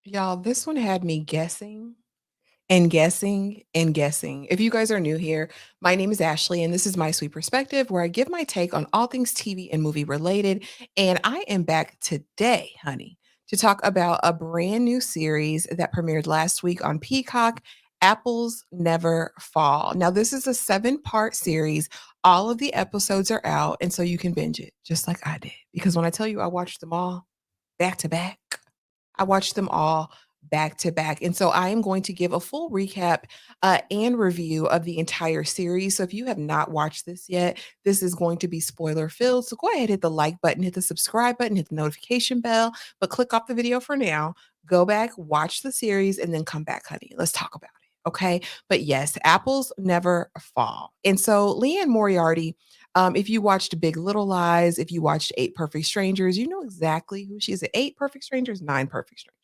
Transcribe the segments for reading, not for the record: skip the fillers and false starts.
Y'all, this one had me guessing and guessing and guessing. If you guys are new here, my name is Ashley, and this is my sweet perspective where I give my take on all things TV and movie related. And I am back today, honey, to talk about a brand new series that premiered last week on Peacock. Apples Never Fall. Now, this is a seven-part series. All of the episodes are out, and so you can binge it just like I did. Because when I tell you I watched them all back to back, I watched them all back to back. And so I am going to give a full recap and review of the entire series. So if you have not watched this yet, this is going to be spoiler filled. So go ahead, hit the like button, hit the subscribe button, hit the notification bell, but click off the video for now. Go back, watch the series, and then come back, honey. Let's talk about it. Okay. But yes, apples never fall. And so Liane Moriarty, if you watched Big Little Lies, if you watched Eight Perfect Strangers, you know exactly who she is. Eight Perfect Strangers, Nine Perfect Strangers.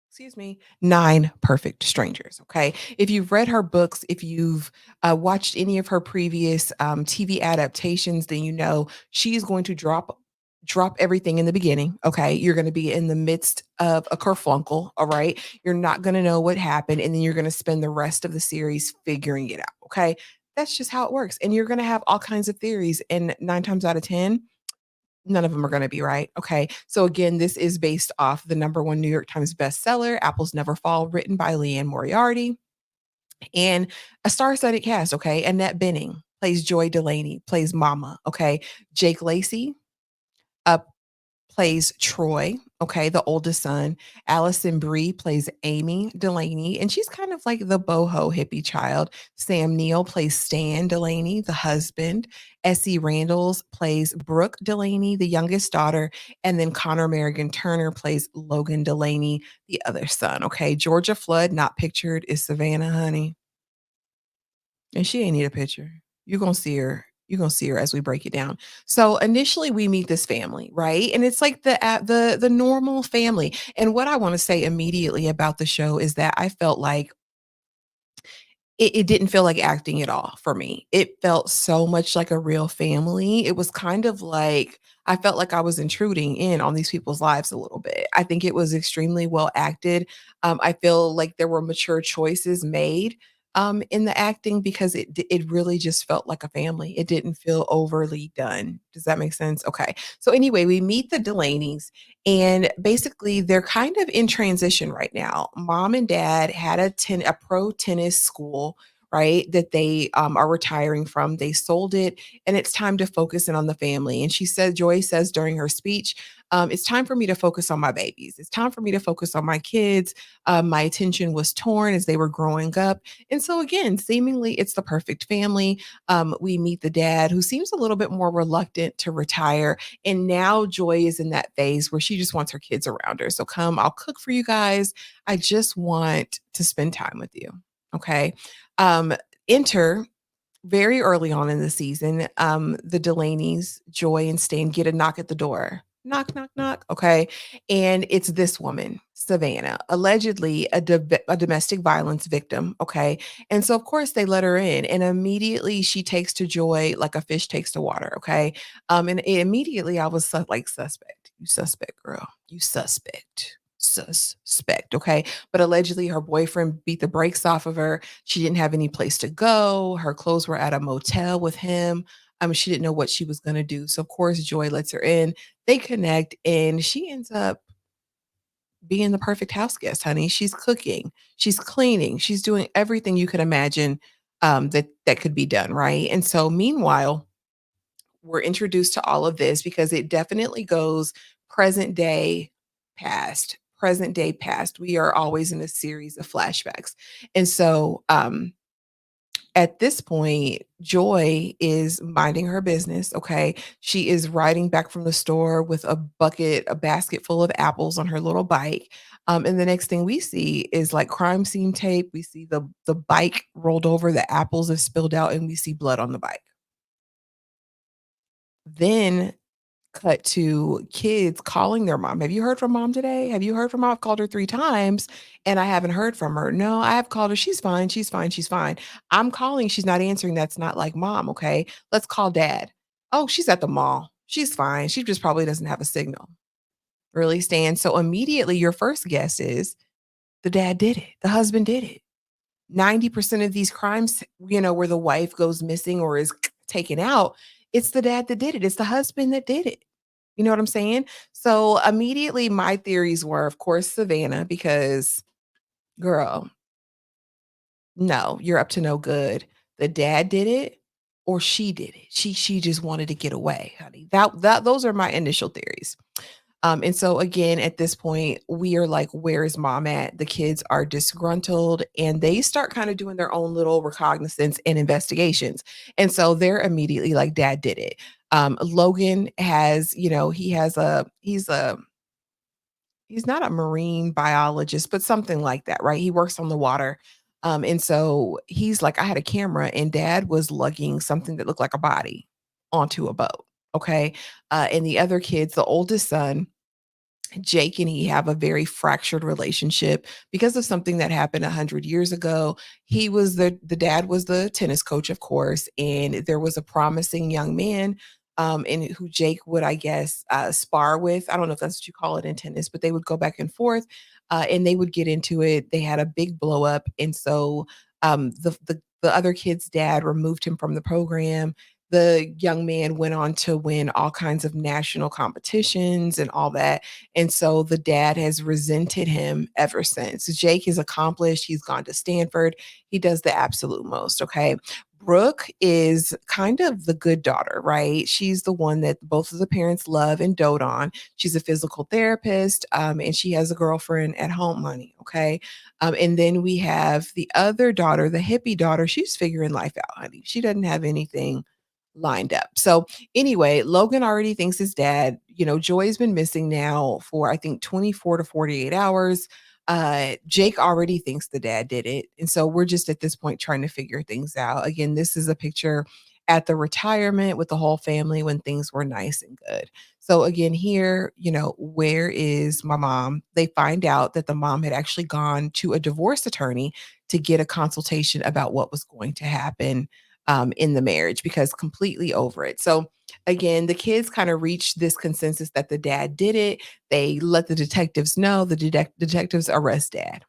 Excuse me, Nine Perfect Strangers. Okay. If you've read her books, if you've watched any of her previous TV adaptations, then you know she's going to drop everything in the beginning. Okay. You're going to be in the midst of a kerflunkle. All right. You're not going to know what happened. And then you're going to spend the rest of the series figuring it out. Okay. That's just how it works. And you're going to have all kinds of theories. And nine times out of 10, none of them are going to be right. Okay. So again, this is based off the number one New York Times bestseller, Apples Never Fall, written by Liane Moriarty, and a star-studded cast. Okay. Annette Benning plays Joy Delaney, plays Mama. Okay. Jake Lacey, uh, plays Troy, okay, the oldest son. Allison Brie plays Amy Delaney, and she's kind of like the boho hippie child. Sam Neill plays Stan Delaney, the husband. Essie Randalls plays Brooke Delaney, the youngest daughter. And then Connor Merrigan Turner plays Logan Delaney, the other son. Okay, Georgia Flood, not pictured, is Savannah, honey. And she ain't need a picture. You're gonna see her. You're gonna see her as we break it down. So initially, we meet this family, right? And it's like the normal family. And what I want to say immediately about the show is that I felt like it didn't feel like acting at all for me. It felt so much like a real family. It was kind of like I felt like I was intruding in on these people's lives a little bit. I think it was extremely well acted. I feel like there were mature choices made in the acting because it really just felt like a family. It didn't feel overly done. Does that make sense? Okay. So anyway, we meet the Delaneys, and basically, they're kind of in transition right now. Mom and dad had a pro tennis school, right, that they are retiring from. They sold it, and it's time to focus in on the family. And Joy says during her speech, it's time for me to focus on my babies. It's time for me to focus on my kids. My attention was torn as they were growing up. And so, again, seemingly it's the perfect family. We meet the dad who seems a little bit more reluctant to retire, and now Joy is in that phase where she just wants her kids around her. So come, I'll cook for you guys. I just want to spend time with you. Okay. Um, enter very early on in the season, the Delaneys, Joy and Stan get a knock at the door. Knock, knock, knock. Okay. And it's this woman, Savannah, allegedly a domestic violence victim. Okay. And so, of course, they let her in, and immediately she takes to Joy like a fish takes to water. Okay. And immediately I was like, suspect. You suspect, girl. You suspect. Suspect. Okay. But allegedly her boyfriend beat the brakes off of her. She didn't have any place to go. Her clothes were at a motel with him. She didn't know what she was going to do. So, of course, Joy lets her in. They connect, and she ends up being the perfect house guest, honey. She's cooking, she's cleaning, she's doing everything you could imagine that could be done, right? And so, meanwhile, we're introduced to all of this because it definitely goes present day, past, present day, past. We are always in a series of flashbacks. And so, at this point, Joy is minding her business. Okay. She is riding back from the store with a basket full of apples on her little bike. And the next thing we see is like crime scene tape. We see the bike rolled over, the apples have spilled out, and we see blood on the bike. Then cut to kids calling their mom. Have you heard from mom today? Have you heard from mom? I've called her 3 times and I haven't heard from her. No, I have called her. She's fine. She's fine. She's fine. I'm calling. She's not answering. That's not like mom. Okay. Let's call dad. Oh, she's at the mall. She's fine. She just probably doesn't have a signal. really stand. So immediately your first guess is the dad did it. The husband did it. 90% of these crimes, where the wife goes missing or is taken out, it's the dad that did it. It's the husband that did it. You know what I'm saying? So immediately my theories were, of course, Savannah, because girl, no, you're up to no good. The dad did it or she did it. She just wanted to get away, honey. That those are my initial theories. And so again, at this point, we are like, where is mom at? The kids are disgruntled and they start kind of doing their own little recognizance and investigations. And so they're immediately like, dad did it. Logan has, he's not a marine biologist, but something like that, right? He works on the water. And so he's like, I had a camera and dad was lugging something that looked like a body onto a boat. Okay. And the other kids, the oldest son, Jake and he have a very fractured relationship because of something that happened 100 years ago. He was the dad was the tennis coach, of course, and there was a promising young man, and who Jake would, I guess, spar with. I don't know if that's what you call it in tennis, but they would go back and forth, and they would get into it. They had a big blow up, and so the other kid's dad removed him from the program. The young man went on to win all kinds of national competitions and all that, and so the dad has resented him ever since. Jake is accomplished. He's gone to Stanford. He does the absolute most. Okay. Brooke is kind of the good daughter, right? She's the one that both of the parents love and dote on. She's a physical therapist, and she has a girlfriend at home, honey. Okay. And then we have the other daughter, the hippie daughter. She's figuring life out, honey. She doesn't have anything lined up. So anyway, Logan already thinks his dad, Joy's been missing now for I think 24 to 48 hours. Jake already thinks the dad did it. And so we're just at this point trying to figure things out. Again, this is a picture at the retirement with the whole family when things were nice and good. So again, here, where is my mom? They find out that the mom had actually gone to a divorce attorney to get a consultation about what was going to happen in the marriage because completely over it. So again, the kids kind of reached this consensus that the dad did it. They let the detectives know. The detectives arrest dad.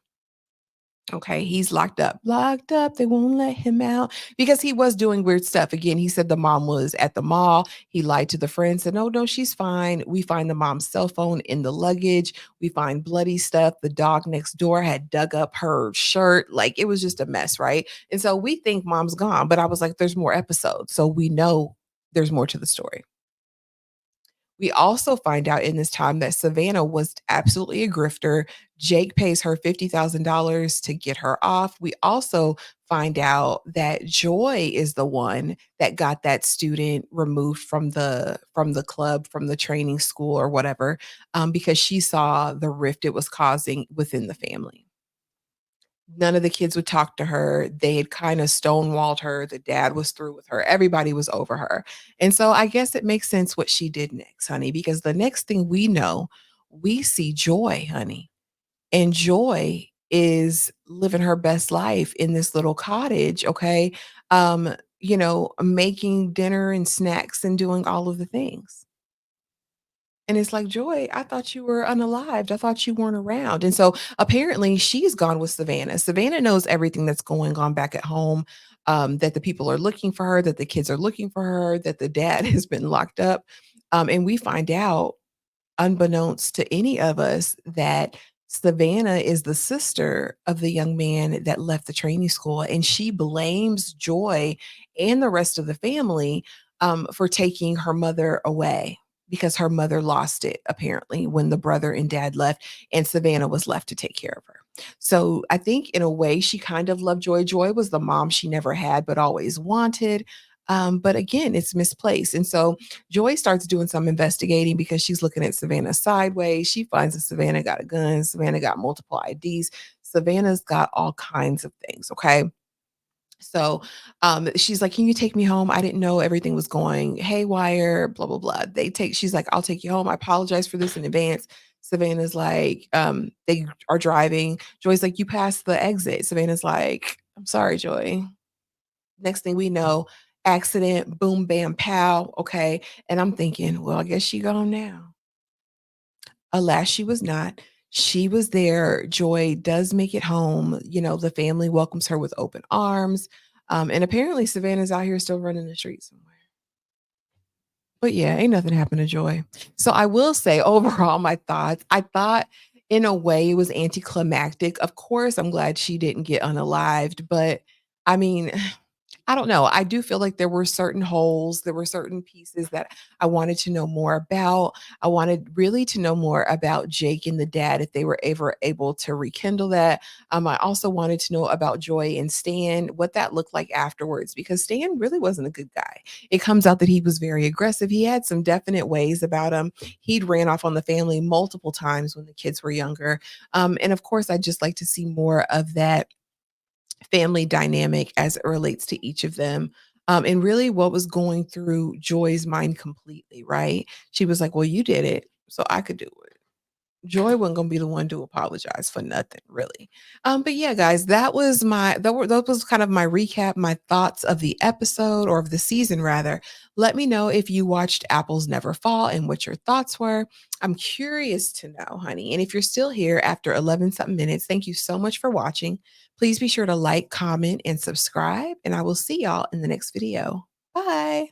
Okay, he's locked up. Locked up. They won't let him out because he was doing weird stuff. Again, he said the mom was at the mall. He lied to the friend, said, no, no, she's fine. We find the mom's cell phone in the luggage. We find bloody stuff. The dog next door had dug up her shirt. Like it was just a mess, right? And so we think mom's gone, but I was like, there's more episodes. So we know there's more to the story. We also find out in this time that Savannah was absolutely a grifter. Jake pays her $50,000 to get her off. We also find out that Joy is the one that got that student removed from the club, from the training school or whatever, because she saw the rift it was causing within the family. None of the kids would talk to her. They had kinda stonewalled her. The dad was through with her. Everybody was over her. And so I guess it makes sense what she did next, honey, because the next thing we know, we see Joy, honey. And Joy is living her best life in this little cottage, okay? Making dinner and snacks and doing all of the things. And it's like, "Joy, I thought you were unalived. I thought you weren't around." And so, apparently, she's gone with Savannah. Savannah knows everything that's going on back at home, that the people are looking for her, that the kids are looking for her, that the dad has been locked up. And we find out unbeknownst to any of us that Savannah is the sister of the young man that left the training school, and she blames Joy and the rest of the family for taking her mother away because her mother lost it apparently when the brother and dad left, and Savannah was left to take care of her. So I think in a way she kind of loved Joy. Joy was the mom she never had but always wanted. But again, it's misplaced. And so Joy starts doing some investigating because she's looking at Savannah sideways. She finds that Savannah got a gun. Savannah got multiple IDs. Savannah's got all kinds of things. Okay. So she's like, can you take me home? I didn't know everything was going haywire, blah, blah, blah. She's like, I'll take you home. I apologize for this in advance. Savannah's like, they are driving. Joy's like, you passed the exit. Savannah's like, I'm sorry, Joy. Next thing we know, accident, boom, bam, pow. Okay. And I'm thinking, well, I guess she gone now. Alas, she was not. She was there. Joy does make it home. The family welcomes her with open arms. And apparently Savannah's out here still running the streets somewhere. But yeah, ain't nothing happened to Joy. So I will say overall my thoughts, I thought in a way it was anticlimactic. Of course, I'm glad she didn't get unalived, but I mean, I don't know. I do feel like there were certain holes, there were certain pieces that I wanted to know more about. I wanted really to know more about Jake and the dad if they were ever able to rekindle that. I also wanted to know about Joy and Stan, what that looked like afterwards, because Stan really wasn't a good guy. It comes out that he was very aggressive. He had some definite ways about him. He'd ran off on the family multiple times when the kids were younger. And of course, I'd just like to see more of that family dynamic as it relates to each of them. And really what was going through Joy's mind completely, right? She was like, well, you did it, so I could do it. Joy wasn't gonna be the one to apologize for nothing, really. But yeah, guys, that was kind of my recap, my thoughts of the episode or of the season rather. Let me know if you watched Apples Never Fall and what your thoughts were. I'm curious to know, honey. And if you're still here after 11 something minutes, thank you so much for watching. Please be sure to like, comment, and subscribe, and I will see y'all in the next video. Bye.